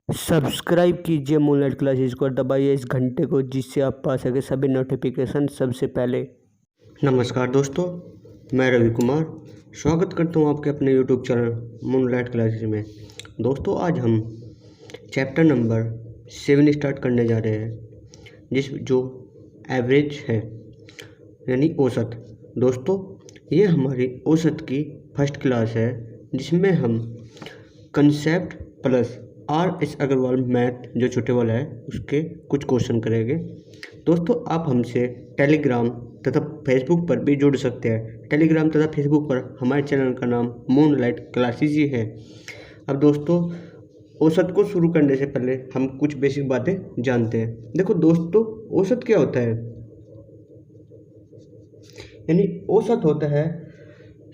Subscribe कीजिए moonlight classes को और दबाइए इस घंटे को जिससे आप पा सके सभी नोटिफिकेशन सबसे पहले। नमस्कार दोस्तों, मैं रवि कुमार स्वागत करता हूं आपके अपने YouTube चैनल मूनलाइट क्लासेस में। दोस्तों, आज हम चैप्टर नंबर 7 स्टार्ट करने जा रहे हैं जो एवरेज है यानी औसत। दोस्तों, ये हमारी औसत की फर्स्ट क्लास है जिसमें हम concept plus RS Agarwal math जो छोटे वाला है उसके कुछ क्वेश्चन करेंगे। दोस्तों, आप हमसे टेलीग्राम तथा फेसबुक पर भी जुड़ सकते हैं। टेलीग्राम तथा फेसबुक पर हमारे चैनल का नाम मूनलाइट क्लासेस ही है। अब दोस्तों, औसत को शुरू करने से पहले हम कुछ बेसिक बातें जानते हैं। देखो दोस्तों, औसत क्या होता है? यानी औसत होता है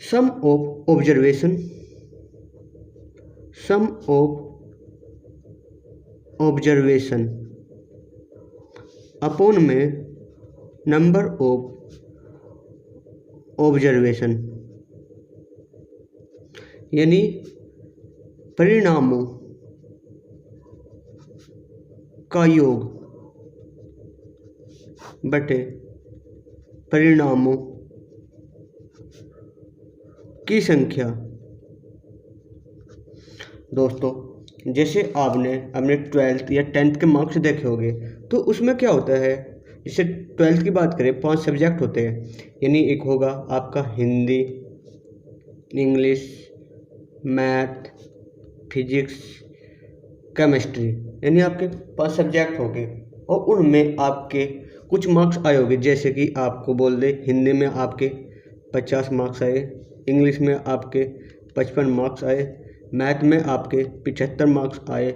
सम ऑफ ऑब्जर्वेशन अपॉन में नंबर ऑफ ऑब्जर्वेशन, यानी परिणामों का योग बटे परिणामों की संख्या। दोस्तों, जैसे आपने अपने 12th या 10th के मार्क्स देखे होंगे तो उसमें क्या होता है, जैसे 12th की बात करें 5 सब्जेक्ट होते हैं। यानी एक होगा आपका Hindi, English, math, physics, chemistry, यानी आपके 5 सब्जेक्ट होंगे और उनमें आपके कुछ मार्क्स आए होंगे। जैसे कि आपको बोल दे, हिंदी में आपके 50 मार्क्स आए, इंग्लिश में आपके 55 मार्क्स आए, मैथ में आपके 75 मार्क्स आए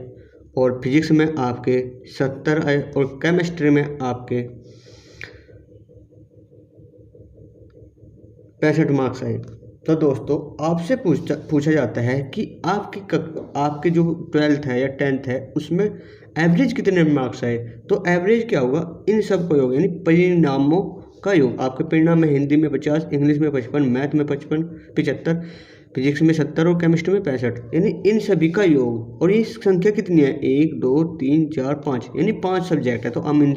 और फिजिक्स में आपके 70 आए और केमिस्ट्री में आपके 65 मार्क्स आए। तो दोस्तों, आपसे पूछा जाता है कि आपके जो 12th है या 10th है उसमें एवरेज कितने मार्क्स आए। तो एवरेज क्या होगा, इन सब को योग यानी परिणामों का योग। आपके परिणाम में हिंदी में 50, इंग्लिश में 55, मैथ में 75, फिजिक्स में 70 और केमिस्ट्री में 65, यानी इन सभी का योग। और ये संख्या कितनी है? 1 2 3 4 5, यानी 5 सब्जेक्ट है। तो हम इन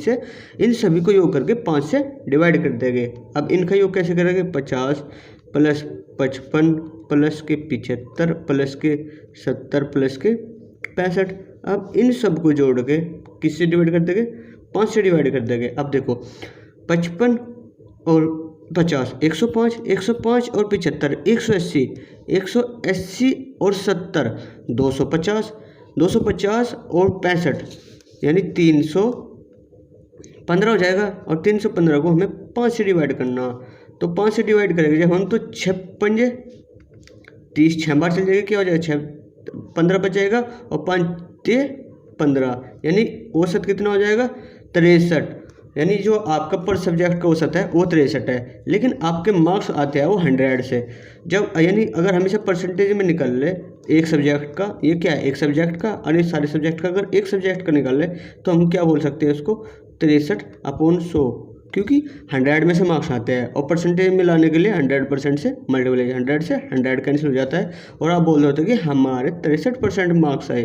सभी को योग करके 5 से डिवाइड कर देंगे। अब इनका योग कैसे करेंगे? 50 प्लस 55 प्लस के 75 प्लस के 70 प्लस के 65। अब इन सब को जोड़ के किससे डिवाइड कर देंगे? 5 से डिवाइड कर देंगे। अब देखो, 55 और 50 105, 105 और 75 180, 180 और 70 250, 250 और 65 यानी 315 हो जाएगा। और 315 को हमें 5 से डिवाइड करना। तो 5 से डिवाइड करेंगे जब हम, तो 6 पंजे 30, 6 बार चल जाएगा, क्या हो जाएगा? 6 15 बच जाएगा और 5 ते 15, यानी औसत कितना हो जाएगा? 63। यानी जो आपका पर सब्जेक्ट का औसत है वो 63 है, लेकिन आपके मार्क्स आते हैं वो 100 से। जब यानी अगर हमेशा परसेंटेज में निकल ले एक सब्जेक्ट का, ये क्या है? एक सब्जेक्ट का, और सारे सब्जेक्ट का अगर एक सब्जेक्ट का निकाल ले तो हम क्या बोल सकते हैं उसको? 63/100, क्योंकि 100 में से मार्क्स आते हैं और परसेंटेज में लाने के लिए 100% से मल्टीप्लाई, 100 से 100 कैंसिल हो जाता है और आप बोल रहे होते कि हमारे 63% मार्क्स आए।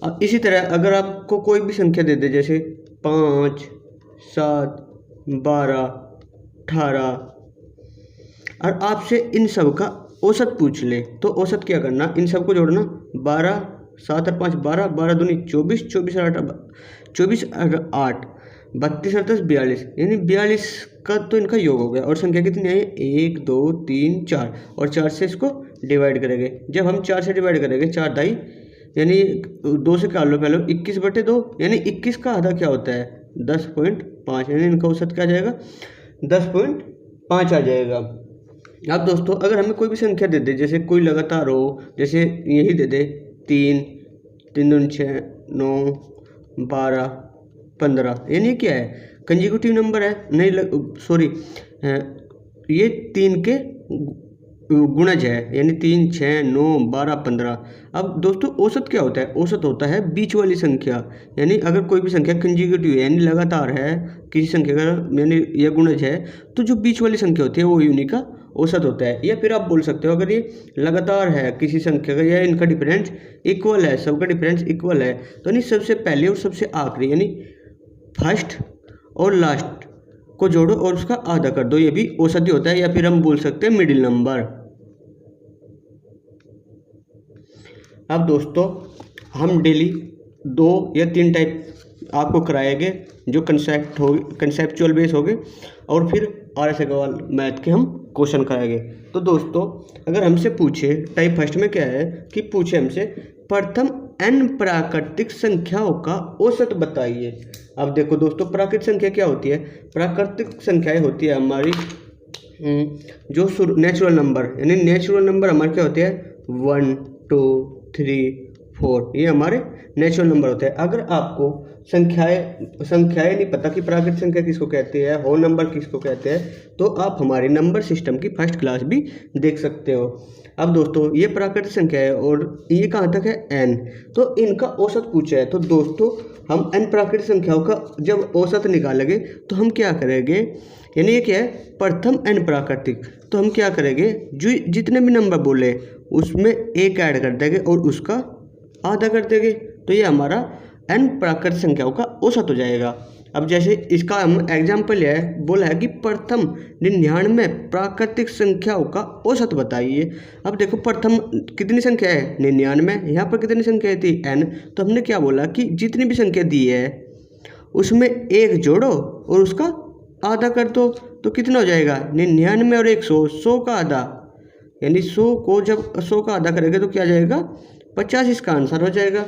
अब इसी तरह अगर आपको कोई भी संख्या दे दे, जैसे 5 7 12 18, और आपसे इन सब का औसत पूछ ले तो औसत क्या करना? इन सब को जोड़ना। 12 7 और 5 12, 12 दूनी 24, 24 और 8 32 और 10 42, यानी 42 का तो इनका योग हो गया। और संख्या कितनी आई? 1 2 3 4, और 4 से इसको डिवाइड करेंगे। जब हम 4 से डिवाइड करेंगे, 4 दाई, यानी 2 से काट लो पहले, 21/2, यानी 21 का आधा क्या होता है? 10.5, यानी इनका औसत क्या आ जाएगा? 10.5 आ जाएगा। अब दोस्तों, अगर हमें कोई भी संख्या दे दे, जैसे कोई लगातार हो, जैसे यही दे दे 3 3 दूनी 6 9 12 15, यानी क्या है? कंसेक्यूटिव नंबर है, नहीं सॉरी, ये 3 के गुणज है, यानी 3 6 9 12 15। अब दोस्तों, औसत क्या होता है? औसत होता है बीच वाली संख्या। यानी अगर कोई भी संख्या कंसेक्यूटिव है यानी लगातार है, किसी संख्या का यानी यह गुणज है, तो जो बीच वाली संख्या होती है वो उन्हीं का औसत होता है। या फिर आप बोल सकते हो अगर ये लगातार है किसी संख्या का या इनका डिफरेंस इक्वल है, सबका डिफरेंस इक्वल है, तो नहीं सबसे पहले और सबसे आखिरी यानी फर्स्ट और लास्ट को जोड़ो और उसका आधा कर दो, ये भी औसत ही होता है। या फिर हम बोल सकते हैं मिडिल नंबर। अब दोस्तों हम डेली 2 या 3 टाइप आपको कराएंगे जो कंसेप्चुअल बेस होंगे, और फिर RS अग्रवाल मैथ के हम क्वेश्चन कराएंगे। तो दोस्तों अगर हमसे पूछे टाइप फर्स्ट में क्या है कि पूछे हमसे प्रथम n प्राकृतिक संख्याओं का औसत बताइए। अब देखो दोस्तों प्राकृतिक संख्या क्या होती है? प्राकृतिक संख्याएं होती है हमारी जो नेचुरल नंबर, यानी नेचुरल नंबर हमारे क्या होते हैं 1 2 3 4, ये हमारे नेचुरल नंबर होते हैं। अगर आपको संख्याएं नहीं पता कि प्राकृतिक संख्या किसको कहते हैं, होल नंबर किसको कहते हैं, तो आप हमारे नंबर सिस्टम की फर्स्ट क्लास भी देख सकते हो। अब दोस्तों ये प्राकृतिक संख्या है और ये कहाँ तक है n, तो इनका औसत पूछा है। तो दोस्तों हम n प्राकृतिक संख्याओं का जब औसत निकालेंगे तो हम क्या करेंगे, यानी ये क्या है प्रथम n प्राकृतिक, तो हम क्या करेंगे जो जितने भी नंबर बोले उसमें एक ऐड कर देंगे और उसका आधा कर देंगे, तो ये हमारा n प्राकृतिक संख्याओं का औसत हो जाएगा। अब जैसे इसका हम एग्जाम्पल है बोला है कि प्रथम 99 प्राकृतिक संख्याओं का औसत बताइए। अब देखो प्रथम कितनी संख्या है 99, यहाँ पर कितनी संख्या थी n, तो हमने क्या बोला कि जितनी भी संख्या दी है उसमें एक जोड़ो और उसका आधा कर दो, तो कितना हो जाएगा 99 और 100, 100 का आधा, यानी 100 को जब 100 का आधा करेंगे तो क्या जाएगा 50, इसका आंसर हो जाएगा।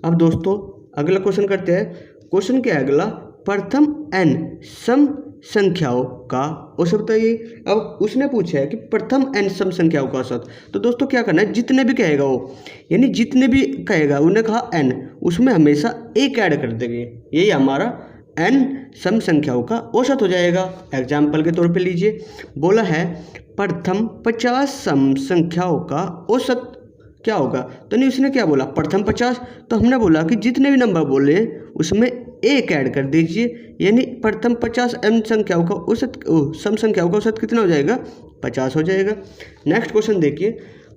अब दोस्तों अगला क्वेश्चन करते हैं। क्वेश्चन क्या है अगला, प्रथम n सम संख्याओं का औसत बताइए। अब उसने पूछा है कि प्रथम n सम संख्याओं का औसत, तो दोस्तों क्या करना है जितने भी कहेगा वो, यानी जितने भी कहेगा उन्हें कहा n, उसमें हमेशा एक ऐड कर देंगे, यही हमारा n सम संख्याओं का औसत हो जाएगा। एग्जाम्पल के तौर पे लीजिए, बोला है प्रथम 50 सम संख्याओं का औसत क्या होगा, तो नहीं उसने क्या बोला प्रथम 50, तो हमने बोला कि जितने भी नंबर बोले उसमें एक ऐड कर दीजिए, यानी प्रथम 50 m संख्याओं का औसत सम संख्याओं का औसत कितना हो जाएगा 50 हो जाएगा। नेक्स्ट क्वेश्चन देखिए,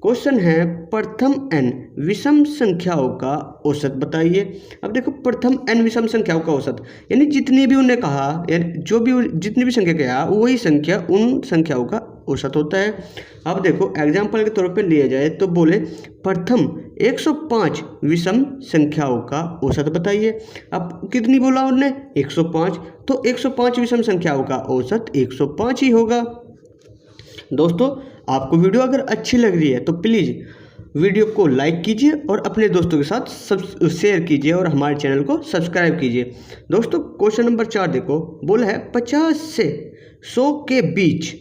क्वेश्चन है प्रथम n विषम संख्याओं का औसत बताइए। अब देखो प्रथम n विषम संख्याओं का औसत, यानी जितनी भी उन्हें कहा, यानी जो भी जितनी भी संख्या कहा वही संख्या उन संख्याओं का औसत होता है। अब देखो एग्जाम्पल के तौर पे लिया जाए तो बोले प्रथम 105 विषम संख्याओं का औसत बताइए। अब कितनी बोला उन्होंने 105, तो 105 विषम संख्याओं का औसत 105 ही होगा। दोस्तों आपको वीडियो अगर अच्छी लग रही है तो प्लीज़ वीडियो को लाइक कीजिए और अपने दोस्तों के साथ शेयर कीजिए और हमारे चैनल को सब्सक्राइब कीजिए। दोस्तों क्वेश्चन नंबर 4 देखो, बोला है 50 से 100 के बीच,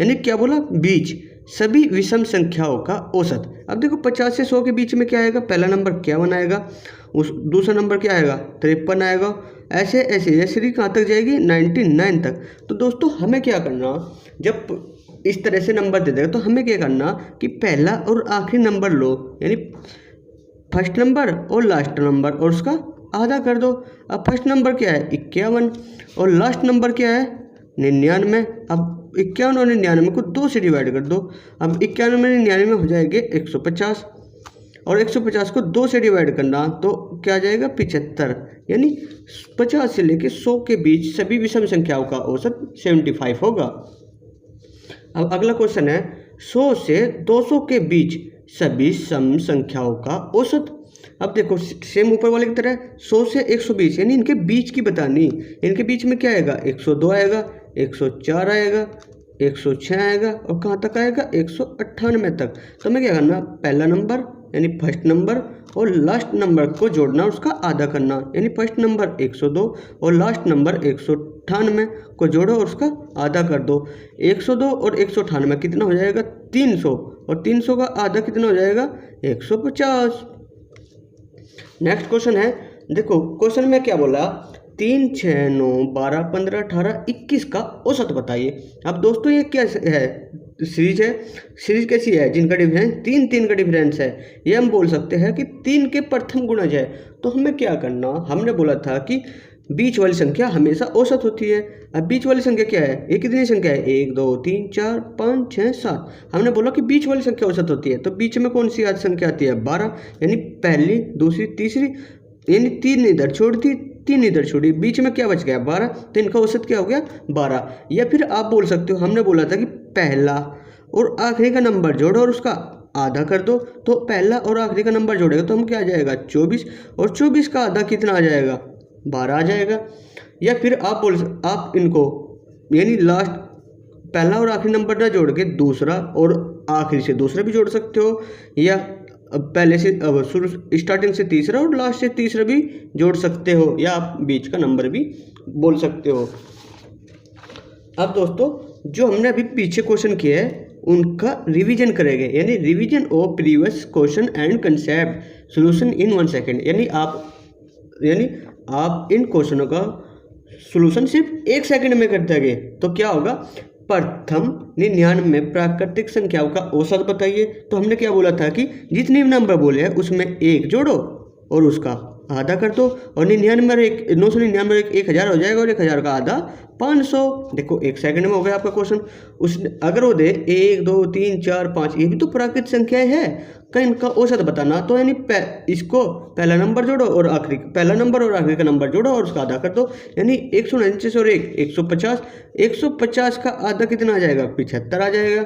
यानी क्या बोला बीच सभी विषम संख्याओं का औसत। अब देखो 50 से 100 के बीच में क्या आएगा, पहला नंबर 51 आएगा, उस दूसरा नंबर क्या आएगा 53 आएगा, ऐसे ऐसे ये सीरीज कहाँ तक जाएगी 99 तक। तो दोस्तों हमें क्या करना, जब इस तरह से नंबर दे देगा तो हमें क्या करना कि पहला और आखिरी नंबर लो, यानी फर्स्ट नंबर और लास्ट नंबर और उसका आधा कर दो। अब फर्स्ट नंबर क्या है 51 और लास्ट नंबर क्या है 99। अब 51 और 99 को 2 से डिवाइड कर दो। अब 51 में 99 हो जाएंगे 150 और 150 को 2 से डिवाइड करना तो क्या आ जाएगा 75, यानी 50 से लेके 100 के बीच सभी विषम संख्याओं का औसत 75 होगा। अब अगला क्वेश्चन है 100 से 200 के बीच सभी सम संख्याओं का औसत। अब देखो सेम ऊपर वाले की तरह 100 से 120, यानी इनके बीच की बतानी, इनके बीच में क्या आएगा 102 आएगा, 104 आएगा, 106 आएगा और कहाँ तक आएगा 198 तक। तो हमें क्या करना, पहला नंबर यानी फर्स्ट नंबर और लास्ट नंबर को जोड़ना, उसका आधा करना, यानी फर्स्ट नंबर 102 और लास्ट नंबर 198 को जोड़ो और उसका आधा कर दो। 102 और 198 कितना हो जाएगा 300 और 300 का आधा कितना हो जाएगा 150। नेक्स्ट क्वेश्चन है, देखो क्वेश्चन में क्या बोला 3 6 9 12 15 18 21 का औसत बताइए। अब दोस्तों ये क्या है, सीरीज है, सीरीज कैसी है जिनका डिफरेंस 3 का डिफरेंस है, ये हम बोल सकते हैं कि 3 के प्रथम गुणज है। तो हमें क्या करना, हमने बोला था कि बीच वाली संख्या हमेशा औसत होती है। अब बीच वाली संख्या क्या है, ये कितनी संख्या है, 1 2 3 4 5 6 7। हमने बोला कि बीच वाली संख्या औसत होती है, तो बीच में कौन सी संख्या आती है, 12, यानी पहली दूसरी तीसरी, यानी 3 इधर छोड़ दी 3 इधर छोड़ी, बीच में क्या बच गया 12, तो इनका औसत क्या हो गया 12। या फिर आप बोल सकते हो, हमने बोला था कि पहला और आखिरी का नंबर जोड़ो और उसका आधा कर दो, तो पहला और आखिरी का नंबर जोड़ेगा तो हम क्या आ जाएगा 24, और 24 का आधा कितना आ जाएगा 12 आ जाएगा। या फिर आप इनको यानी लास्ट पहला और आखिरी नंबर ना जोड़ के दूसरा और आखिरी से दूसरा भी जोड़ सकते हो, या पहले से शुरू स्टार्टिंग से तीसरा और लास्ट से तीसरा भी जोड़ सकते हो, या आप बीच का नंबर भी बोल सकते हो। अब दोस्तों जो हमने अभी पीछे क्वेश्चन किया है उनका रिवीजन करेंगे, यानी revision of previous question and concept solution in 1 second. यानी आप इन क्वेश्चनों का सॉल्यूशन सिर्फ 1 सेकंड में कर देंगे। तो क्या होगा, प्रथम 99 प्राकृतिक संख्याओं का औसत बताइए। तो हमने क्या बोला था कि जितने भी नंबर बोले हैं उसमें 1 जोड़ो और उसका आधा कर दो, और 999 1000 हो जाएगा, और 1000 का आधा 500। देखो 1 सेकंड में हो गया आपका क्वेश्चन। अगर वो दे 1 2 3 4 5, ये भी तो प्राकृतिक संख्याएं है, का इनका औसत बताना, तो यानी इसको पहला नंबर जोड़ो और पहला नंबर और आखिरी का नंबर जोड़ो और उसका आधा कर दो, यानी 149 और 150। 150 का आधा कितना आ जाएगा 75 आ जाएगा।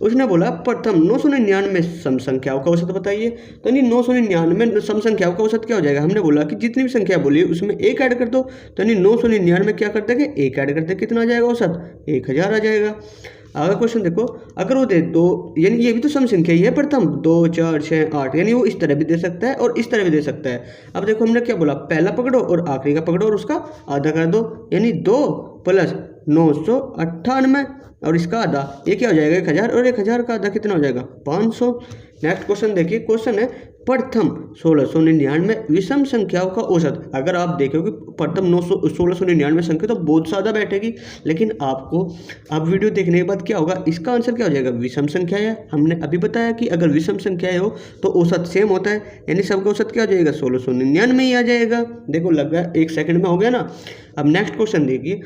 उसने बोला प्रथम 999 सम संख्याओं का औसत बताइए। तो यानी 999 सम संख्याओं का औसत क्या हो जाएगा, हमने बोला कि जितनी भी संख्या बोली उसमें 1 ऐड कर दो, तो यानी 999 क्या कर देंगे 1 ऐड कर देंगे, कितना आ जाएगा औसत 1000 आ जाएगा। आगे क्वेश्चन देखो, अगर वो दे दो, यानी ये भी तो सम संख्या ही है प्रथम 2 4 6 8, यानी वो इस तरह भी दे सकता है और इस तरह भी दे सकता है। अब देखो हमने क्या बोला, पहला पकड़ो और आखिरी का पकड़ो और उसका आधा कर दो, यानी 2 + 998 और इसका आधा, ये क्या हो जाएगा 1000, और 1000 का आधा कितना हो जाएगा 500। नेक्स्ट क्वेश्चन देखिए, क्वेश्चन है प्रथम 1699 विषम संख्याओं का औसत। अगर आप देखोगे प्रथम 1699 संख्या तो बहुत ज़्यादा बैठेगी, लेकिन आपको अब वीडियो देखने के बाद क्या होगा, इसका आंसर क्या हो जाएगा विषम संख्या है। हमने अभी बताया कि अगर विषम संख्या हो तो औसत सेम होता है, यानी सबका औसत क्या हो जाएगा 1699 ही आ जाएगा। देखो लग गया 1 सेकंड में हो गया ना। अब नेक्स्ट क्वेश्चन देखिए,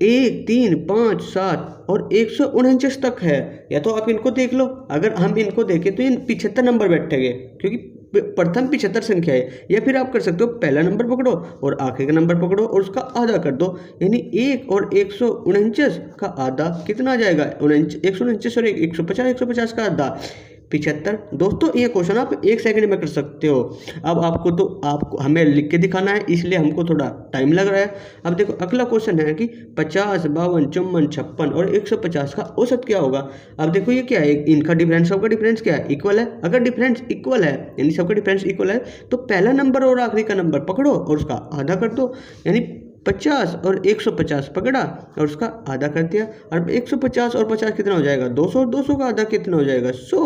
1 3 5 7 और 149 तक है, या तो आप इनको देख लो, अगर हम इनको देखें तो ये 75 नंबर बैठेंगे क्योंकि प्रथम 75 संख्या है। या फिर आप कर सकते हो पहला नंबर पकड़ो और आखिरी का नंबर पकड़ो और उसका आधा कर दो, यानी 1 और 149 का आधा कितना आ जाएगा 149 और 150 का आधा 75। दोस्तों ये क्वेश्चन आप 1 सेकंड में कर सकते हो। अब आपको हमें लिख के दिखाना है, इसलिए हमको थोड़ा टाइम लग रहा है। अब देखो अगला क्वेश्चन है कि 50 52 54 56 और 150 का औसत क्या होगा। अब देखो ये क्या है, इनका डिफरेंस, सबका डिफरेंस क्या है इक्वल है। अगर डिफरेंस इक्वल है यानी सबका डिफरेंस इक्वल है, तो पहला नंबर और आखिरी का नंबर पकड़ो और उसका आधा कर दो, यानी 50 और 150 पकड़ा और उसका आधा कर दिया। और 150 और 50 कितना हो जाएगा 200, और 200 का आधा कितना हो जाएगा 100।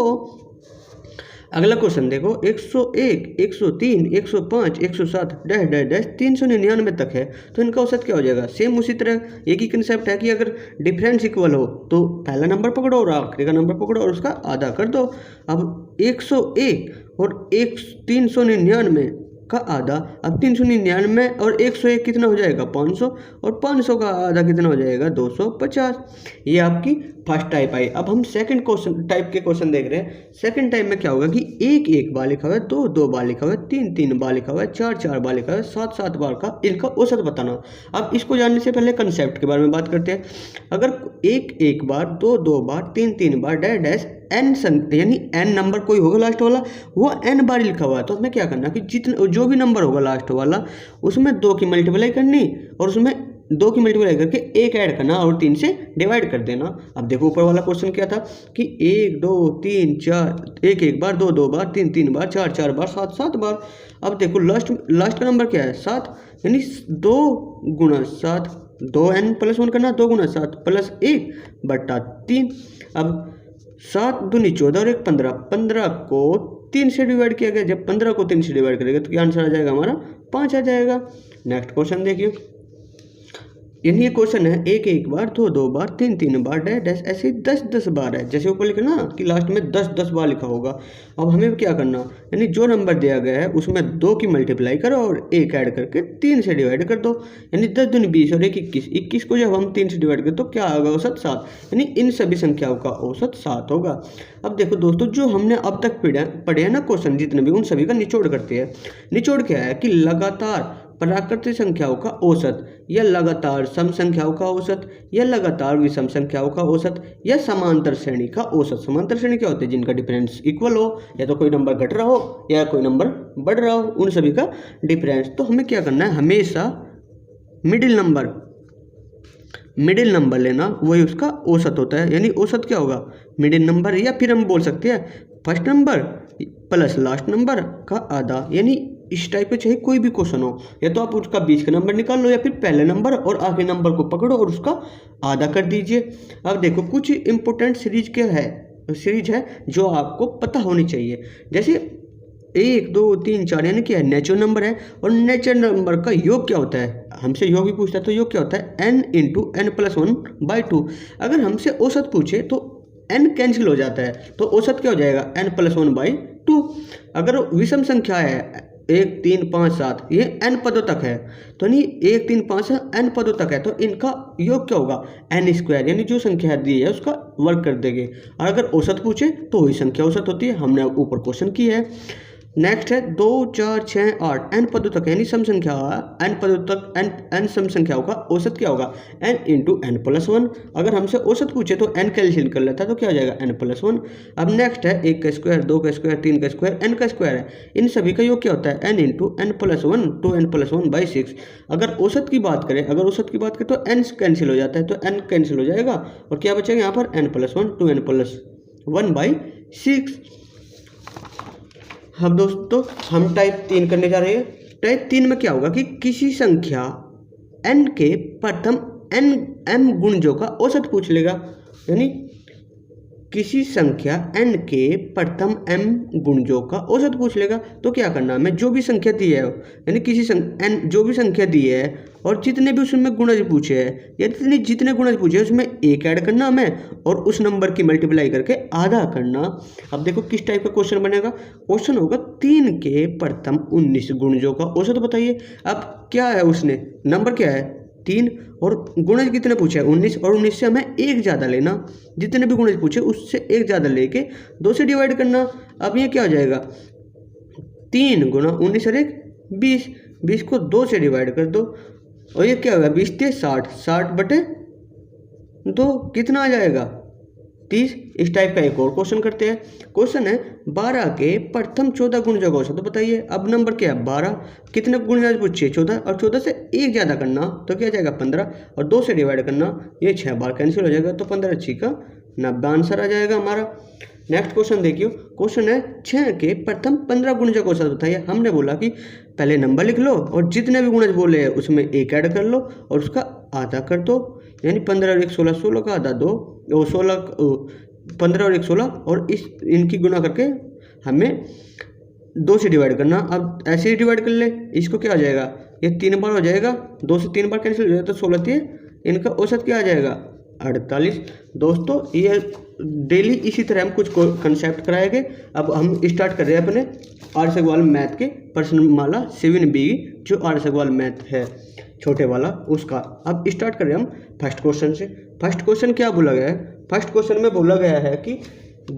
अगला क्वेश्चन देखो, 101 103 105 107 399 तक है, तो इनका औसत क्या हो जाएगा। सेम उसी तरह एक ही कंसेप्ट है कि अगर डिफरेंस इक्वल हो तो पहला नंबर पकड़ो और आखिरी का नंबर पकड़ो और उसका आधा कर दो। अब 101 और 399 का आधा, अब 399 और 101 कितना हो जाएगा 500, और 500 का आधा कितना हो जाएगा 250। ये आपकी फर्स्ट टाइप आई। अब हम सेकंड क्वेश्चन टाइप के क्वेश्चन देख रहे हैं। सेकंड टाइप में क्या होगा कि 1 1 बार लिखा हुआ है, 2 2 बार लिखा हुआ है, 3 3 बार लिखा हुआ है, 4 4 बार लिखा हुआ है, 7 7 बार का इनका औसत बताना। अब इसको जानने से पहले कंसेप्ट के बारे में बात करते हैं। अगर 1 1 बार, 2 2 बार, 3 3 बार डैश n यानी n नंबर कोई होगा लास्ट वाला, वो n बार लिखा हुआ है, तो हमें क्या करना कि जितना जो भी नंबर होगा लास्ट वाला उसमें 2 की मल्टीप्लाई करनी और उसमें 2 की मल्टीप्लाई करके 1 ऐड करना और 3 से डिवाइड कर देना। अब देखो ऊपर वाला क्वेश्चन क्या था कि 1 2 3 4 1 1 बार, 2 2 बार, 3 3 बार, 4 4 बार, 7 7 बार। अब देखो लास्ट का नंबर क्या है 7, यानी 2 × 7, 2n + 1 करना, 2 × 7 + 1 बटा 3। अब 7 दूनी 14 और 1 15, 15 को 3 से डिवाइड किया गया। जब 15 को 3 से डिवाइड करेंगे तो क्या आंसर आ जाएगा हमारा 5 आ जाएगा। नेक्स्ट क्वेश्चन देखिए, यानी ये क्वेश्चन है एक एक बार, दो दो बार, तीन तीन बार, डैश डैश, ऐसे 10 बार है। जैसे ऊपर लिखा ना कि लास्ट में 10 बार लिखा होगा। अब हमें क्या करना, यानी जो नंबर दिया गया है उसमें 2 की मल्टीप्लाई करो और 1 ऐड करके 3 से डिवाइड कर दो। यानी 10 दूनी 20 और 1 21। 21 को जब हम 3 से डिवाइड करें तो क्या होगा, औसत 7। यानी इन सभी संख्याओं का औसत 7 होगा। अब देखो दोस्तों, जो हमने अब तक पढ़े हैं ना क्वेश्चन जितने भी, उन सभी का निचोड़ करते हैं। निचोड़ क्या है कि लगातार प्राकृतिक संख्याओं का औसत, या लगातार सम संख्याओं का औसत, या लगातार विषम संख्याओं का औसत, या समांतर श्रेणी का औसत। समांतर श्रेणी क्या होते हैं, जिनका डिफरेंस इक्वल हो, या तो कोई नंबर घट रहा हो या कोई नंबर बढ़ रहा हो, उन सभी का डिफरेंस। तो हमें क्या करना है, हमेशा मिडिल नंबर लेना, वही उसका औसत होता है। यानी औसत क्या होगा, मिडिल नंबर, या फिर हम बोल सकते हैं first number plus last number का आधा। यानी इस टाइप का चाहे कोई भी क्वेश्चन हो, या तो आप उसका बीच का नंबर निकाल लो, या फिर पहले नंबर और आखिरी नंबर को पकड़ो और उसका आधा कर दीजिए। अब देखो कुछ इंपॉर्टेंट सीरीज है जो आपको पता होनी चाहिए। जैसे 1 2 3 4 यानी क्या है, नेचुरल नंबर है। और नेचुरल नंबर का योग क्या होता है, हमसे योग भी पूछता है, तो योग क्या होता है, n इंटू n प्लस 1/2। अगर हमसे औसत पूछे तो n कैंसिल हो जाता है, तो औसत क्या हो जाएगा, n प्लस 1/2। अगर विषम संख्या है 1 3 5 7, ये n पदों तक है, तो नहीं 1 3 5 n पदों तक है, तो इनका योग क्या होगा, n²। यानी जो संख्या दी है उसका वर्ग कर देंगे। और अगर औसत पूछे तो वही संख्या औसत होती है, हमने ऊपर क्वेश्चन की है। नेक्स्ट है 2 4 6 8 n पदों तक, यानी सम संख्या n पदों तक, n सम संख्याओं का औसत क्या होगा, n इंटू n प्लस 1। अगर हमसे औसत पूछे तो n कैंसिल कर लेता है, तो क्या हो जाएगा, n प्लस 1। अब नेक्स्ट है 1 का स्क्वायर, 2 का स्क्वायर, 3 का स्क्वायर, n का स्क्वायर है। इन सभी का योग क्या होता है, n into n plus 1, 2n plus 1/6। अगर औसत की बात करें तो n कैंसिल हो जाता है, तो n कैंसिल हो जाएगा और क्या बचेगा यहाँ पर, n प्लस 1, 2n प्लस 1/6। अब दोस्तों हम टाइप 3 करने जा रहे हैं। टाइप 3 में क्या होगा कि किसी संख्या n के प्रथम m गुणजों का औसत पूछ लेगा। यानी किसी संख्या n के प्रथम m गुणजों का औसत पूछ लेगा, तो क्या करना है, हमें जो भी संख्या दी है, यानी n जो भी संख्या दी है और जितने भी उसमें गुणज पूछे हैं, या जितने गुणज पूछे उसमें 1 ऐड करना हमें, और उस नंबर की मल्टीप्लाई करके आधा करना। अब देखो किस टाइप का क्वेश्चन बनेगा। क्वेश्चन होगा 3 के प्रथम 19 गुणजों का औसत बताइए। अब क्या है, उसने नंबर क्या है 3, और गुणज कितने पूछे, 19, और 19 से हमें 1 ज़्यादा लेना। जितने भी गुणज पूछे उससे 1 ज़्यादा लेके 2 से डिवाइड करना। अब ये क्या हो जाएगा, 3 गुना 19 और 1 20, 20 को 2 से डिवाइड कर दो, और ये क्या होगा, 20 × 60, 60/2 कितना आ जाएगा, 30। इस टाइप का एक और क्वेश्चन करते हैं। क्वेश्चन है 12 के प्रथम 14 गुणजों का औसत बताइए। अब नंबर क्या है, 12, कितने गुणज पूछिए 14, और 14 से 1 ज़्यादा करना, तो क्या जाएगा 15, और 2 से डिवाइड करना, ये 6 बार कैंसिल हो जाएगा, तो 15 6 का 90 आंसर आ जाएगा हमारा। नेक्स्ट क्वेश्चन देखियो। क्वेश्चन है 6 के प्रथम 15 गुणजों का औसत बताइए। हमने बोला कि पहले नंबर लिख लो और जितने भी गुणज बोले हैं उसमें 1 ऐड कर लो और उसका आधा कर दो। यानी 15 और 1 16, 16 का आधा 2, 15 और 1 16, और इनकी गुना करके हमें 2 से डिवाइड करना। अब ऐसे ही डिवाइड कर ले, इसको क्या हो जाएगा, ये 3 बार हो जाएगा, 2 से 3 बार कैंसिल हो जाएगा, तो 16 × 3 इनका औसत क्या आ जाएगा, 48। दोस्तों ये डेली इसी तरह हम कुछ कंसेप्ट कराएंगे। अब हम स्टार्ट कर रहे हैं अपने आर्यस अग्रवाल मैथ के प्रश्नमाला 7B, जो आर्यस अग्रवाल मैथ है छोटे वाला उसका। अब स्टार्ट कर रहे हैं हम फर्स्ट क्वेश्चन से। फर्स्ट क्वेश्चन क्या बोला गया है, फर्स्ट क्वेश्चन में बोला गया है कि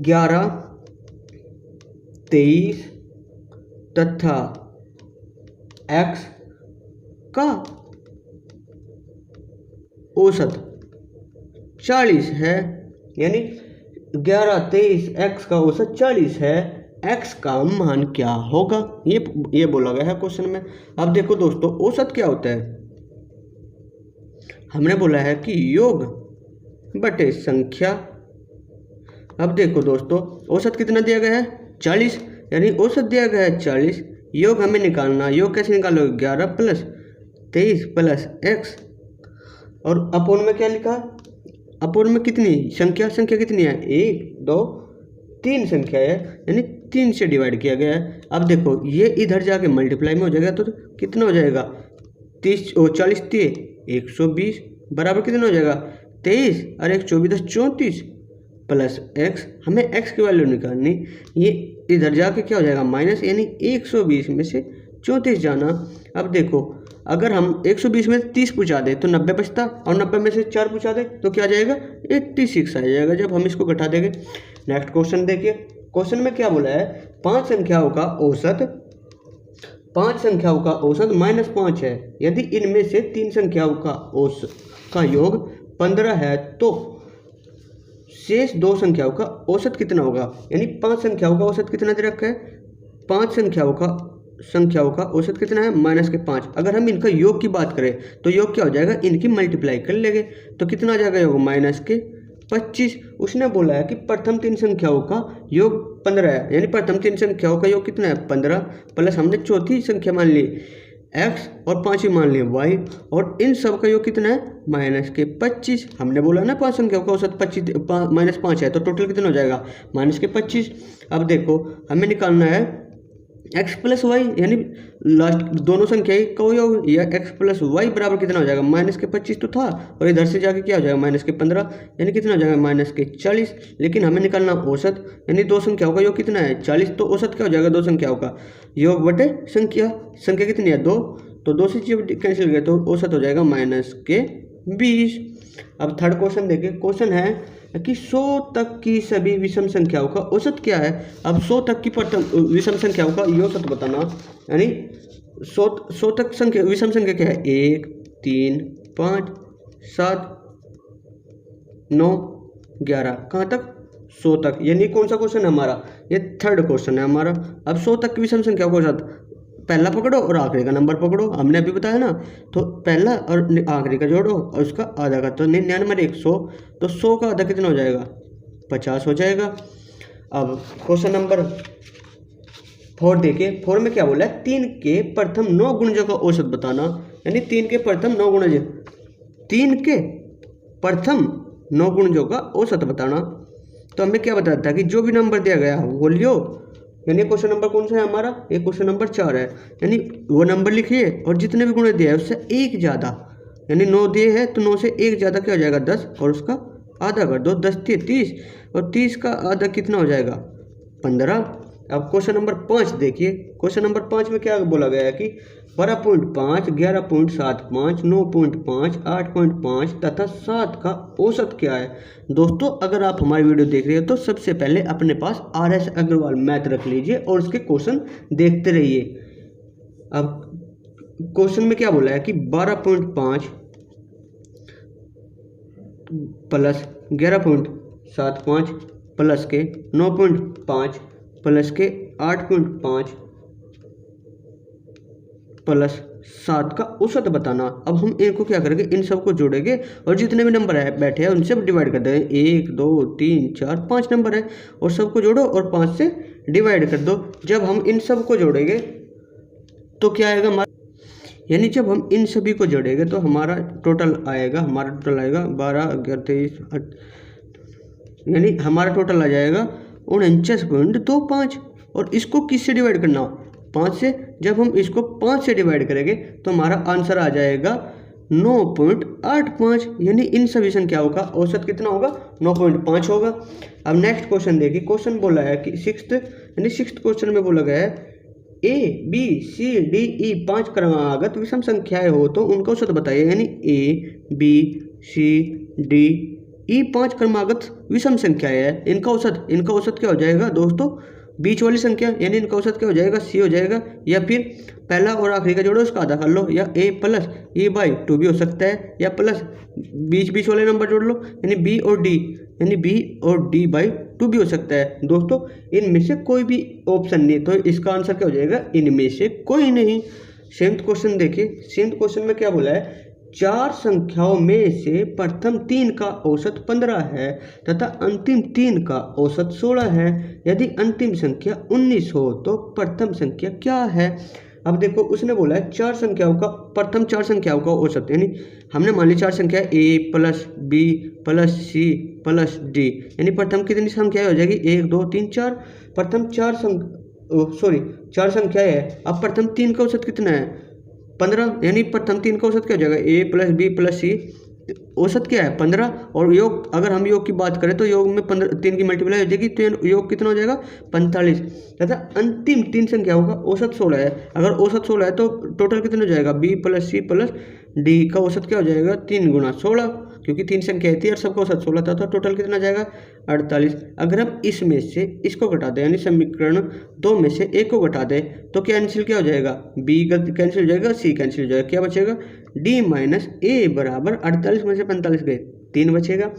11, 23 तथा x का औसत 40 है। यानी 11, 23 x का औसत 40 है, x का मान क्या होगा, ये बोला गया है क्वेश्चन में। अब देखो दोस्तों, औसत क्या होता है, हमने बोला है कि योग बटे संख्या। अब देखो दोस्तों, औसत कितना दिया गया है, 40, यानी औसत दिया गया है 40, योग हमें निकालना। योग कैसे निकालोगे, 11 + 23 + x, और अपोन में क्या लिखा, अपोन में कितनी संख्या कितनी है, 1 2 3 संख्या है, यानी 3 से डिवाइड किया गया है। अब देखो ये इधर जाके मल्टीप्लाई में हो जाएगा, तो कितना हो जाएगा, 30 और 40 × 3 120 बराबर कितना हो जाएगा 23 और 1 24 10 34 प्लस x, हमें x की वैल्यू निकालनी, ये इधर जाके क्या हो जाएगा माइनस, यानी 120 में से 34 जाना। अब देखो अगर हम 120 में 30 पूछा दे तो 90 बचता, और 90 में से 4 पूछा दे तो क्या आ जाएगा 86 आ जाएगा जब हम इसको घटा देंगे। नेक्स्ट क्वेश्चन देखिए, क्वेश्चन में क्या बोला है, 5 संख्याओं का औसत -5 है। यदि इनमें से 3 संख्याओं का योग 15 है तो शेष 2 संख्याओं का औसत कितना होगा। यानी 5 संख्याओं का औसत कितना दे रखा है, 5 संख्याओं का औसत कितना है -5। अगर हम इनका योग की बात करें तो योग क्या हो जाएगा, इनकी मल्टीप्लाई कर लेंगे तो कितना आ जाएगा योग -25। उसने बोला है कि प्रथम 3 संख्याओं का योग 15 है, यानी प्रथम 3 संख्याओं का योग कितना है 15, प्लस हमने चौथी संख्या मान ली x और 5वीं मान ली y, और इन सब का योग कितना है -25। हमने बोला ना 5 संख्याओं का औसत -5 है तो टोटल कितना हो जाएगा -25। अब देखो हमें निकालना है x प्लस वाई, यानी लास्ट दोनों संख्या का योग, या x प्लस वाई बराबर कितना हो जाएगा -25 तो था, और इधर से जाके क्या हो जाएगा -15, यानी कितना हो जाएगा -40। लेकिन हमें निकालना औसत, यानी 2 संख्याओं का योग कितना है 40, तो औसत क्या हो जाएगा 2 संख्याओं का योग बटे संख्या कितनी है 2, तो 2 से जब कैंसिल गए तो औसत हो जाएगा -20। अब थर्ड क्वेश्चन देखिए, क्वेश्चन है कि 100 तक की सभी विषम संख्याओं का औसत क्या है। अब 100 तक की प्रथम विषम संख्याओं का औसत बताना, यानी 100 तक विषम संख्या क्या है 1 3 5 7 9 11, कहाँ तक 100 तक, यानी कौन सा क्वेश्चन है हमारा, ये थर्ड क्वेश्चन है हमारा। अब 100 तक की विषम संख्याओं का औसत पहला पकड़ो और आखिरी का नंबर पकड़ो, हमने अभी बताया ना, तो पहला और आखिरी का जोड़ो और उसका आधा का, तो 99 100, तो 100 का आधा कितना हो जाएगा 50 हो जाएगा। अब क्वेश्चन नंबर 4 देखिए, 4 में क्या बोला है, 3 के प्रथम 9 गुणजों का औसत बताना, यानी 3 के प्रथम 9 गुणजों का औसत बताना। तो हमें क्या बताया था कि जो भी नंबर दिया गया वो लियो, यानी क्वेश्चन नंबर कौन सा है हमारा, ये क्वेश्चन नंबर 4 है, यानी वो नंबर लिखिए और जितने भी गुणे दिया है उससे एक ज़्यादा, यानी 9 दिए है तो 9 से एक ज़्यादा क्या हो जाएगा 10, और उसका आधा कर दो, 10 × 30, और 30 का आधा कितना हो जाएगा 15। अब क्वेश्चन नंबर 5 देखिए, क्वेश्चन नंबर 5 में क्या बोला गया है कि 12.5 11.75 9.5 8.5 तथा 7 का औसत क्या है। दोस्तों अगर आप हमारी वीडियो देख रहे हो तो सबसे पहले अपने पास RS अग्रवाल मैथ रख लीजिए और उसके क्वेश्चन देखते रहिए। अब क्वेश्चन में क्या बोला है कि 12.5 प्लस 11.75 प्लस के 9.5 प्लस के 8.5 प्लस 7 का औसत बताना। अब हम इनको क्या करेंगे, इन सबको जोड़ेंगे और जितने भी नंबर है बैठे हैं उनसे डिवाइड कर देंगे, 1 2 3 4 5 नंबर है और सबको जोड़ो और 5 से डिवाइड कर दो। जब हम इन सबको जोड़ेंगे तो क्या आएगा हमारा, यानी जब हम इन सभी को जोड़ेंगे तो हमारा टोटल आएगा 12 11 23 यानी हमारा टोटल आ जाएगा 49.25, और इसको किससे डिवाइड करना 5 से। जब हम इसको 5 से डिवाइड करेंगे तो हमारा आंसर आ जाएगा 9.85, यानी इन सभी संख्याओं का औसत कितना होगा 9.5 होगा। अब नेक्स्ट क्वेश्चन देखिए, क्वेश्चन बोला है कि सिक्स्थ क्वेश्चन में बोला गया है A B C D E 5 क्रमागत विषम संख्याएं हो तो उनका औसत बताइए, यानी A B C D E 5 क्रमागत विषम संख्याएं है, इनका औसत क्या हो जाएगा दोस्तों, बीच वाली संख्या, यानी इनका औसत क्या हो जाएगा C हो जाएगा, या फिर पहला और आखिरी का जोड़ो उसका आधा कर लो, या A प्लस E/2 भी हो सकता है, या प्लस बीच वाले नंबर जोड़ लो, यानी B और D/2 भी हो सकता है। दोस्तों इनमें से कोई भी ऑप्शन नहीं, तो इसका आंसर क्या हो जाएगा, इनमें से कोई नहीं। 7th क्वेश्चन देखिए, 7th क्वेश्चन में क्या बोला है, 4 संख्याओं में से प्रथम 3 का औसत 15 है तथा अंतिम 3 का औसत 16 है। यदि अंतिम संख्या 19 हो तो प्रथम संख्या क्या है। अब देखो उसने बोला है प्रथम 4 संख्याओं का औसत, यानी हमने मान ली 4 संख्या A plus B plus C plus D, यानी प्रथम कितनी संख्या हो जाएगी 1 2 3 4, प्रथम 4 संख्या है। अब प्रथम 3 का औसत कितना है 15, यानी प्रथम 3 का औसत क्या हो जाएगा ए प्लस बी प्लस सी, औसत क्या है 15, और योग अगर हम योग की बात करें तो योग में 15 3 की मल्टीप्लाई हो जाएगी, तो योग कितना हो जाएगा 45 तथा अंतिम 3 संख्याओं का औसत 16 है। अगर औसत 16 है तो टोटल कितना हो जाएगा B plus C plus D का औसत क्या हो जाएगा 3 गुना 16, क्योंकि 3 संख्या थी और सबका औसत 16 था, तो टोटल कितना जाएगा 48। अगर हम इसमें से इसको घटा दें यानी समीकरण 2 में से एक को घटा दें तो कैंसिल क्या हो जाएगा बी कैंसिल हो जाएगा, सी कैंसिल हो जाएगा, क्या बचेगा डी माइनस ए बराबर 48 में से 45 गए 3 बचेगा।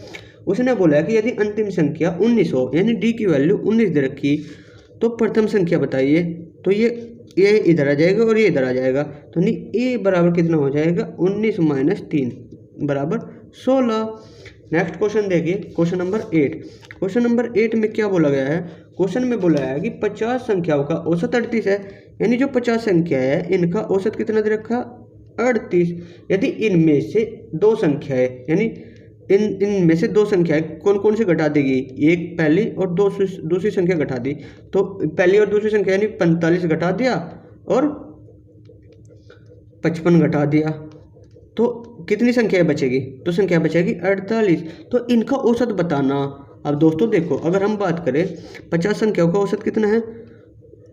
उसने बोला है कि यदि अंतिम संख्या 19 हो यानी डी की वैल्यू 19 दे रखी तो प्रथम संख्या बताइए, तो ये इधर आ जाएगा और ये इधर आ जाएगा, तो नहीं ए बराबर कितना हो जाएगा 19 माइनस 3 बराबर 16। नेक्स्ट क्वेश्चन देखिए, क्वेश्चन नंबर 8। क्वेश्चन नंबर 8 में क्या बोला गया है, क्वेश्चन में बोला है कि 50 संख्याओं का औसत 38 है, यानी जो 50 संख्या है इनका औसत कितना दे रखा 38। यदि इनमें से दो संख्या है यानी इनमें से दो संख्याएं कौन कौन सी घटा देगी, एक पहली और दूसरी संख्या घटा दी, तो पहली और दूसरी संख्या यानी 45 घटा दिया और 55 घटा दिया, तो कितनी संख्या बचेगी, तो संख्या बचेगी 48। तो इनका औसत बताना। अब दोस्तों देखो, अगर हम बात करें 50 संख्याओं का औसत कितना है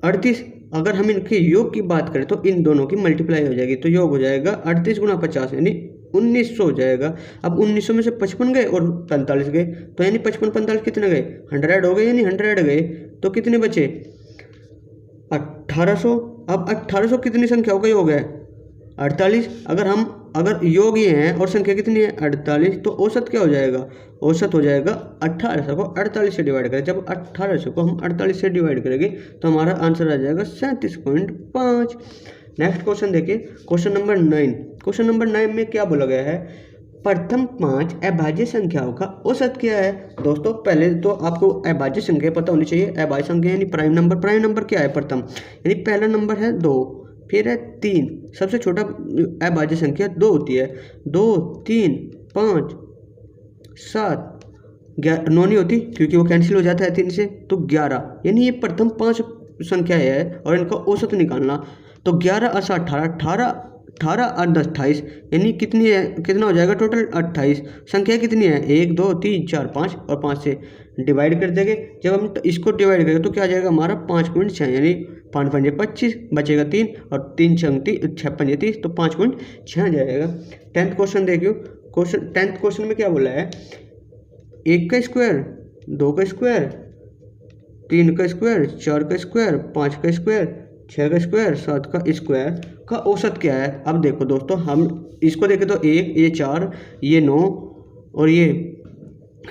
38, अगर हम इनके योग की बात करें तो इन दोनों की मल्टीप्लाई हो जाएगी, तो योग हो जाएगा 38 गुना 50 यानी 1900 हो जाएगा। अब 1900 में से 55 गए और 45 गए, तो यानी 55 45 कितने गए 100 हो गए, यानी 100 गए, तो कितने बचे 1800। अब 1800 कितनी संख्याओं का योग है 48, अगर योग ये हैं और संख्या कितनी है 48, तो औसत क्या हो जाएगा, औसत हो जाएगा 1800 को 48 से डिवाइड करें, जब 1800 को हम 48 से डिवाइड करेंगे तो हमारा आंसर आ जाएगा 37.5। नेक्स्ट क्वेश्चन देखिए, क्वेश्चन नंबर 9। क्वेश्चन नंबर 9 में क्या बोला गया है, प्रथम 5 अभाज्य संख्याओं का औसत क्या है। दोस्तों पहले तो आपको अभाज्य संख्या पता होनी चाहिए, अभाज्य संख्या यानी प्राइम नंबर क्या है प्रथम, यानी पहला नंबर है 2, फिर है 3, सबसे छोटा अभाज्य संख्या 2 होती है, 2 3 5 7 9 नहीं होती क्योंकि वो कैंसिल हो जाता है 3 से, तो 11, यानी ये प्रथम 5 संख्या है और इनका औसत निकालना, तो 11 और 18 और 10 28, यानी कितनी है, कितना हो जाएगा टोटल 28। संख्या कितनी है 1 2 3 4 5 और 5 से डिवाइड कर देंगे, जब हम इसको डिवाइड करेंगे तो क्या आ जाएगा हमारा 5.6, यानी 5 5 25 बचेगा 3 और 3 6 5 30, तो 5.6 जाएगा। 10th क्वेश्चन देखियो, 10th क्वेश्चन में क्या बोला है, 1 का स्क्वायर 2 का स्क्वायर 3 का स्क्वायर 4 का स्क्वायर 5 का स्क्वायर 6 का स्क्वायर 7 का स्क्वायर का औसत क्या है। अब देखो दोस्तों, हम इसको देखें तो 1 ये 4 ये 9 और ये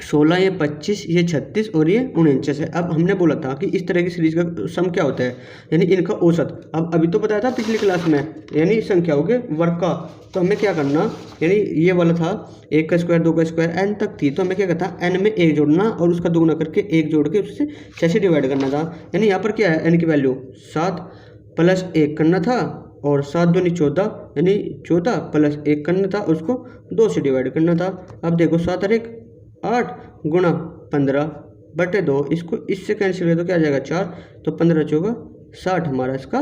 16 ये 25 ये 36 और ये 49 है। अब हमने बोला था कि इस तरह की सीरीज का सम क्या होता है, यानी इनका औसत। अब अभी तो बताया था पिछली क्लास में, यानी संख्याओं के वर्ग का, तो हमें क्या करना, यानी ये वाला था 1 का स्क्वायर 2 का स्क्वायर n तक थी, तो हमें क्या करता n में 1 जोड़ना और उसका दोगुना करके 1 जोड़ के उससे 6 से डिवाइड करना था। यानी यहाँ पर क्या है n की वैल्यू 7 प्लस 1 करना था और 7 दूनी 14, यानी 14 प्लस 1 करना था, उसको 2 से डिवाइड करना था। अब देखो 7 और 1 8 गुणा 15 बटे 2, इसको इससे कैंसिल करें तो क्या आ जाएगा 4, तो 15 चौका 60 हमारा इसका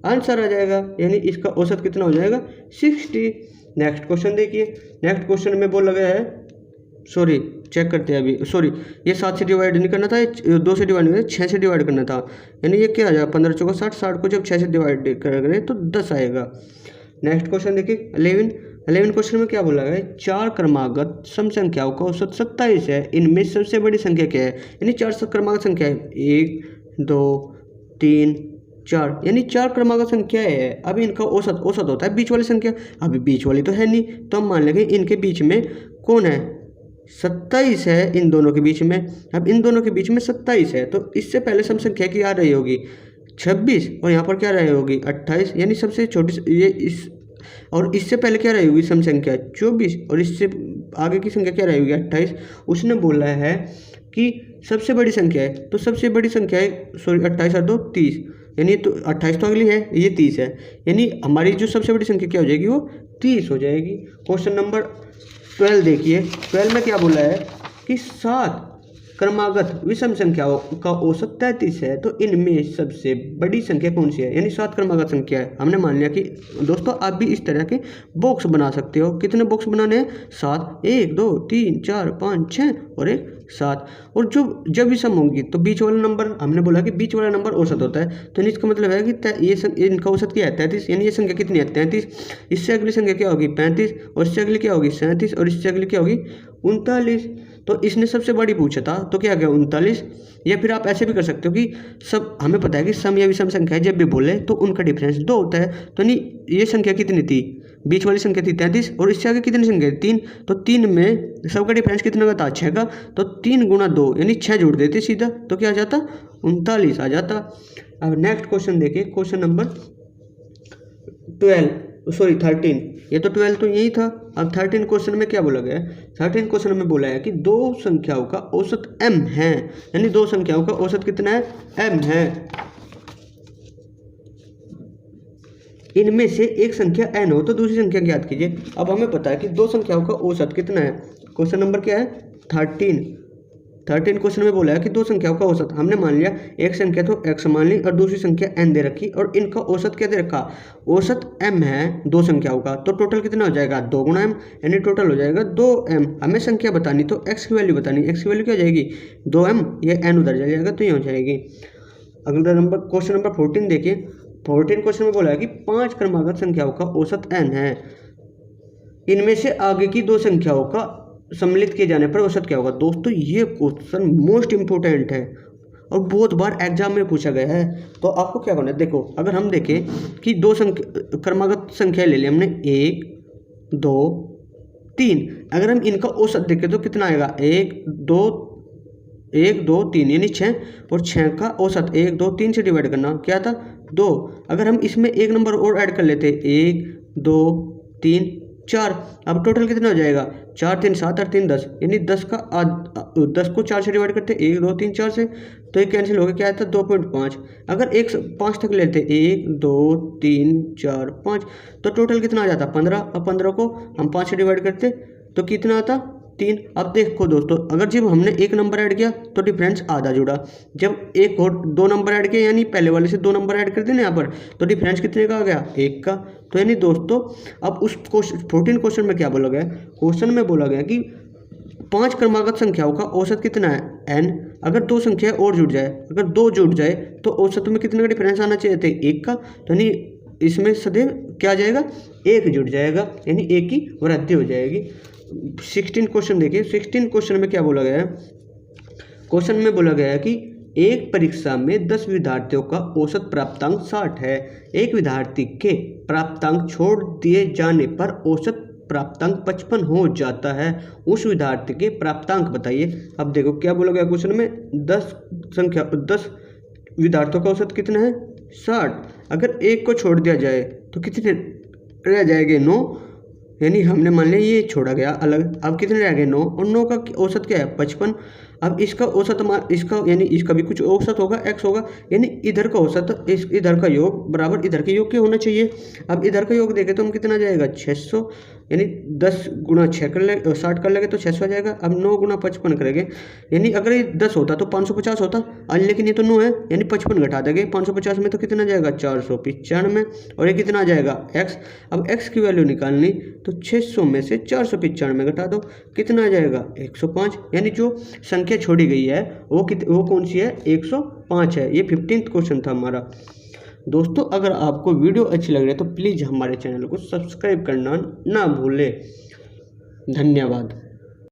आंसर आ जाएगा, यानी इसका औसत कितना हो जाएगा 60। नेक्स्ट क्वेश्चन देखिए, नेक्स्ट क्वेश्चन में बोला गया है, सॉरी चेक करते हैं अभी, सॉरी ये 7 से डिवाइड नहीं करना था, ये 2 से डिवाइड नहीं, 6 से डिवाइड करना था, यानी ये क्या आ जाएगा 15 चौका 60, 60 को जब 6 से डिवाइड करेंगे तो 10 आएगा। नेक्स्ट क्वेश्चन देखिए 11 क्वेश्चन में क्या बोला है, 4 क्रमागत सम संख्याओं का औसत 27 है, इनमें सबसे बड़ी संख्या क्या है, यानी 4 क्रमागत संख्या है 1 2 3 4, यानी 4 क्रमागत संख्या है। अब इनका औसत होता है बीच वाली संख्या, अभी बीच वाली तो है नहीं, तो हम मान लेंगे इनके बीच में कौन है 27 है इन दोनों के बीच में। अब इन दोनों के बीच में 27 है, तो इससे पहले सम संख्या की आ रही होगी 26 और यहाँ पर क्या रही होगी 28, यानी सबसे छोटी ये इस, और इससे पहले क्या रही होगी सम संख्या 24 और इससे आगे की संख्या क्या रही होगी 28। उसने बोला है कि सबसे बड़ी संख्या है, तो सबसे बड़ी संख्या है सॉरी 28 और 2 30, यानी तो 28 तो अगली है, ये 30 है, यानी हमारी जो सबसे बड़ी संख्या क्या हो जाएगी वो 30 हो जाएगी। क्वेश्चन नंबर 12 देखिए, 12 में क्या बोला है कि 7 क्रमागत विषम संख्याओं का औसत 33 है, तो इनमें सबसे बड़ी संख्या कौन सी है, यानी 7 क्रमागत संख्या है। हमने मान लिया कि दोस्तों आप भी इस तरह के बॉक्स बना सकते हो। कितने बॉक्स बनाने हैं, 7, 1 2 3 4 5 6 और 1 7। और जब विषम होंगी तो बीच वाला नंबर, हमने बोला कि बीच वाला नंबर औसत होता है, तो इसका मतलब है कि ये इनका औसत क्या है, 33, यानी ये संख्या कितनी है, 33। इससे अगली संख्या क्या होगी, 35, और इससे अगली क्या होगी, 37, और इससे अगली क्या होगी, 39। तो इसने सबसे बड़ी पूछा था, तो क्या गया 39। या फिर आप ऐसे भी कर सकते हो कि सब हमें पता है कि सम या विषम संख्या जब भी बोले तो उनका डिफरेंस 2 होता है, तो नहीं ये संख्या कितनी थी, बीच वाली संख्या थी 33, और इससे आगे कितनी संख्या 3, तो 3 में सबका डिफरेंस कितना का था, 6 का, तो 3 गुणा 2 यानी 6 जोड़ देते सीधा, तो क्या आ जाता, 39 आ जाता। अब नेक्स्ट क्वेश्चन देखिए, क्वेश्चन नंबर 13, ये तो 12 तो यही था। अब 13 क्वेश्चन में क्या बोला गया है, 13 क्वेश्चन में बोला है कि दो संख्याओं का औसत m है, यानी दो संख्याओं का औसत कितना है, m है। इनमें से एक संख्या n हो तो दूसरी संख्या ज्ञात कीजिए। अब हमें पता है कि दो संख्याओं का औसत कितना है, क्वेश्चन नंबर क्या है, 13 क्वेश्चन में बोला है कि दो संख्याओं का औसत, हमने मान लिया एक संख्या तो x मान ली और दूसरी संख्या n दे रखी, और इनका औसत क्या दे रखा, औसत m है दो संख्याओं का, तो टोटल कितना हो जाएगा, 2 गुणा m, यानी टोटल हो जाएगा 2m। हमें संख्या बतानी तो x की वैल्यू बतानी, x की वैल्यू क्या हो जाएगी, 2m, ये n उधर चल जाएगा तो ये हो जाएगी। अगला नंबर क्वेश्चन नंबर 14 देखिए, 14 क्वेश्चन में बोला है कि 5 क्रमागत संख्याओं का औसत n है, इनमें से आगे की दो संख्याओं का सम्मिलित किए जाने पर औसत क्या होगा। दोस्तों ये क्वेश्चन मोस्ट इंपोर्टेंट है और बहुत बार एग्जाम में पूछा गया है, तो आपको क्या करना है, देखो अगर हम देखें कि दो क्रमागत संख्या ले ली हमने 1 2 3, अगर हम इनका औसत देखें तो कितना आएगा, 1 2 3 यानी 6, और 6 का औसत 1 2 3 से डिवाइड करना, क्या था 2। अगर हम इसमें एक नंबर और ऐड कर लेते 1 2 3 4, अब टोटल कितना हो जाएगा, 4 3 7 8 3 10, यानी 10 को 4 से डिवाइड करते 1 2 3 4 से, तो ये कैंसिल हो गया, क्या आता 2.5। अगर 5 तक लेते 1 2 3 4 5, तो टोटल कितना आ जाता 15। अब 15 को हम 5 से डिवाइड करते तो कितना आता 3। अब देखो दोस्तों, अगर जब हमने एक नंबर ऐड किया तो डिफरेंस आधा जुड़ा, जब एक और 2 नंबर ऐड किया यानी पहले वाले से 2 नंबर ऐड कर देना यहाँ पर, तो डिफरेंस कितने का आ गया, 1 का। तो यानी दोस्तों अब उस 14 क्वेश्चन में क्या बोला गया, क्वेश्चन में बोला गया कि 5 क्रमागत संख्याओं का औसत कितना है, n। अगर 2 संख्या और जुड़ जाए, अगर 2 जुड़ जाए तो औसत में कितने का डिफरेंस आना चाहिए थे, 1 का, तो यानी इसमें सदैव क्या जाएगा, 1 जुड़ जाएगा, यानी 1 की वृद्धि हो जाएगी। 16 क्वेश्चन देखिए, 16 क्वेश्चन में क्या बोला गया है, क्वेश्चन में बोला गया है कि एक परीक्षा में 10 विद्यार्थियों का औसत प्राप्तांक 60 है, एक विद्यार्थी के प्राप्तांक छोड़ दिए जाने पर औसत प्राप्तांक 55 हो जाता है, उस विद्यार्थी के प्राप्तांक बताइए। अब देखो क्या बोला गया क्वेश्चन में, 10 विद्यार्थियों का औसत कितना है, 60। अगर एक को छोड़ दिया जाए तो कितने रह जाएंगे, 9, यानी हमने मान लिया ये छोड़ा गया अलग, अब कितने रह गए, 9, और 9 का औसत क्या है, 55। अब इसका औसत इसका यानी इसका भी कुछ औसत होगा, x होगा, यानी इधर का औसत इधर का योग बराबर इधर के योग के होना चाहिए। अब इधर का योग देखें तो हम कितना जाएगा, 600, यानी 10 गुणा 6 कर ले 60 कर लेंगे तो 600 आ जाएगा। अब 9 गुणा 55 करेंगे, यानी अगर ये 10 होता तो 550 होता, लेकिन ये तो 9 है, यानी 55 घटा देंगे 550 में तो कितना जाएगा, 495, और ये कितना आ जाएगा, x। अब x की वैल्यू निकालनी तो 600 में से 495 घटा दो, कितना आ जाएगा, 105, यानी जो संख्या छोड़ी गई है वो कौन सी है, 105 है। ये 15th क्वेश्चन था हमारा। दोस्तों अगर आपको वीडियो अच्छी लग रही है तो प्लीज़ हमारे चैनल को सब्सक्राइब करना ना भूलें। धन्यवाद।